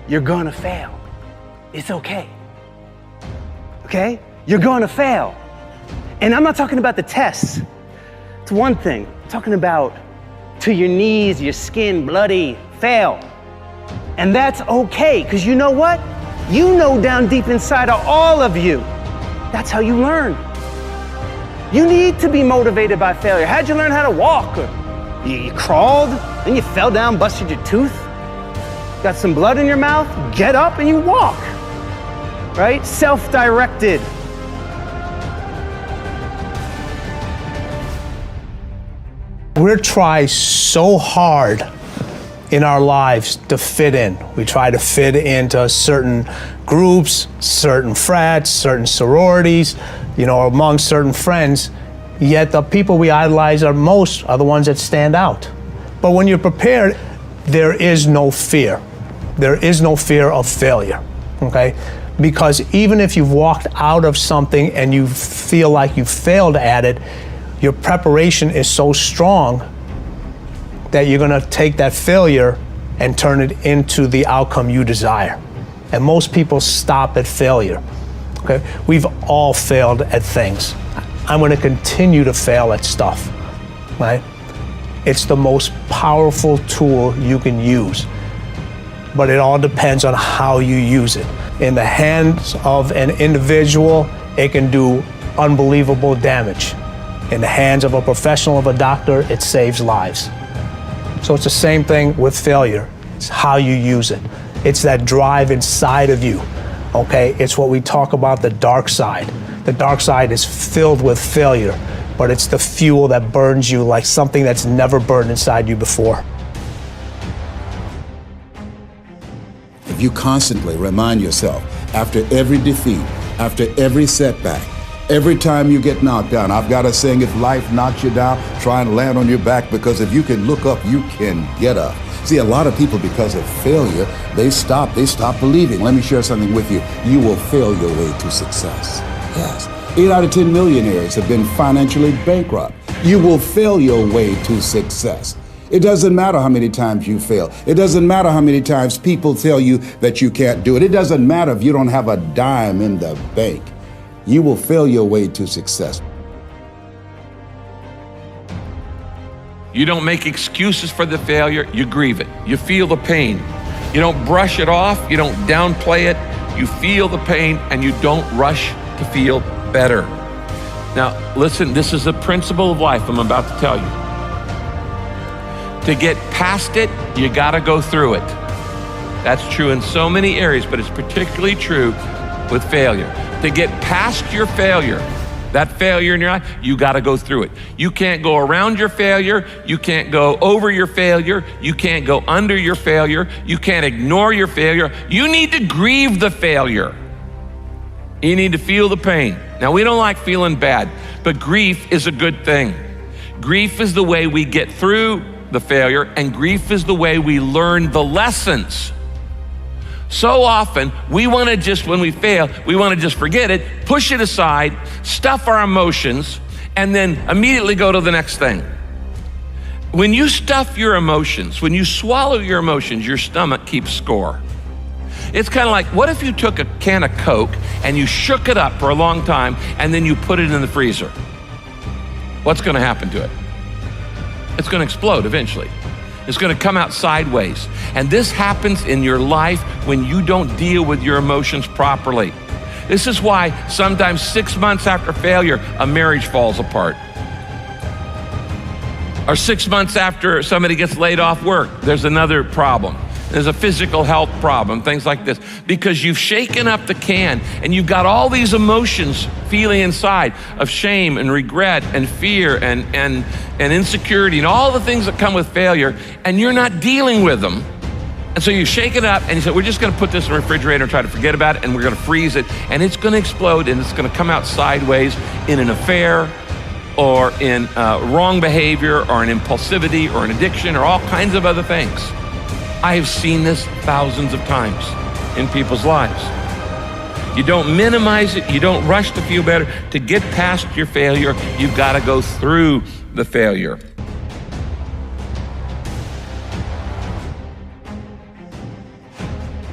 you're gonna fail. It's okay. Okay? You're gonna fail. And I'm not talking about the tests. It's one thing. I'm talking about to your knees, your skin, bloody, fail. And that's okay, because you know what? You know down deep inside of all of you, that's how you learn. You need to be motivated by failure. How'd you learn how to walk? You crawled, then you fell down, busted your tooth, got some blood in your mouth, get up and you walk, right? Self-directed. We try so hard in our lives to fit in. We try to fit into certain groups, certain frats, certain sororities, among certain friends. Yet the people we idolize most are the ones that stand out. But when you're prepared, there is no fear. There is no fear of failure, okay? Because even if you've walked out of something and you feel like you failed at it, your preparation is so strong that you're gonna take that failure and turn it into the outcome you desire. And most people stop at failure, okay? We've all failed at things. I'm gonna continue to fail at stuff, right? It's the most powerful tool you can use, but it all depends on how you use it. In the hands of an individual, it can do unbelievable damage. In the hands of a professional, of a doctor, it saves lives. So it's the same thing with failure. It's how you use it. It's that drive inside of you, okay? It's what we talk about, the dark side. The dark side is filled with failure, but it's the fuel that burns you like something that's never burned inside you before. If you constantly remind yourself, after every defeat, after every setback, every time you get knocked down, I've got a saying, if life knocks you down, try and land on your back, because if you can look up, you can get up. See, a lot of people, because of failure, they stop believing. Let me share something with you. You will fail your way to success. Yes. 8 out of 10 millionaires have been financially bankrupt. You will fail your way to success. It doesn't matter how many times you fail. It doesn't matter how many times people tell you that you can't do it. It doesn't matter if you don't have a dime in the bank. You will fail your way to success. You don't make excuses for the failure, you grieve it. You feel the pain. You don't brush it off, you don't downplay it. You feel the pain and you don't rush to feel better. Now, listen, this is a principle of life I'm about to tell you. To get past it, you gotta go through it. That's true in so many areas, but it's particularly true with failure. To get past your failure, that failure in your life, you gotta go through it. You can't go around your failure, you can't go over your failure, you can't go under your failure, you can't ignore your failure. You need to grieve the failure. You need to feel the pain. Now, we don't like feeling bad, but grief is a good thing. Grief is the way we get through the failure, and grief is the way we learn the lessons. So often, we wanna just, when we fail, we wanna just forget it, push it aside, stuff our emotions, and then immediately go to the next thing. When you stuff your emotions, when you swallow your emotions, your stomach keeps score. It's kind of like, what if you took a can of Coke and you shook it up for a long time and then you put it in the freezer? What's gonna happen to it? It's gonna explode eventually. It's gonna come out sideways. And this happens in your life when you don't deal with your emotions properly. This is why sometimes 6 months after failure, a marriage falls apart. Or 6 months after somebody gets laid off work, there's another problem. There's a physical health problem, things like this, because you've shaken up the can and you've got all these emotions feeling inside of shame and regret and fear and insecurity and all the things that come with failure, and you're not dealing with them. And so you shake it up and you say, we're just gonna put this in the refrigerator and try to forget about it, and we're gonna freeze it, and it's gonna explode, and it's gonna come out sideways in an affair or in wrong behavior or an impulsivity or an addiction or all kinds of other things. I have seen this thousands of times in people's lives. You don't minimize it, you don't rush to feel better. To get past your failure, you've got to go through the failure.